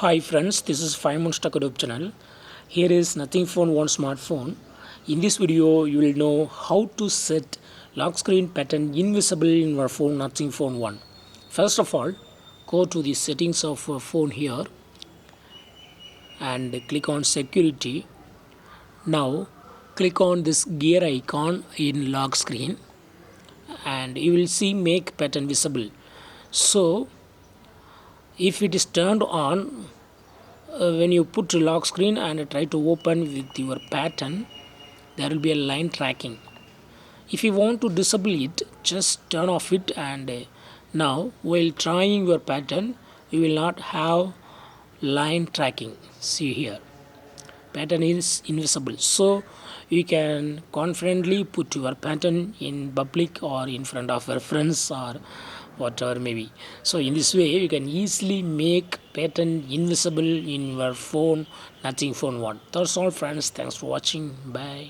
Hi friends, this is 5 Months Tech YouTube channel. Here is Nothing Phone One Smartphone. In this video, you will know how to set lock screen pattern invisible in your phone Nothing Phone 1. First of all, go to the settings of your phone here and click on security. Now click on this gear icon in lock screen and you will see make pattern visible. So if it is turned on, when you put lock screen and try to open with your pattern, there will be a line tracking. If you want to disable it, just turn off it, and now while trying your pattern you will not have line tracking. See here, pattern is invisible, so you can confidently put your pattern in public or in front of your friends or whatever maybe. So in this way you can easily make pattern invisible in your phone Nothing Phone 1. That's all friends, thanks for watching, bye.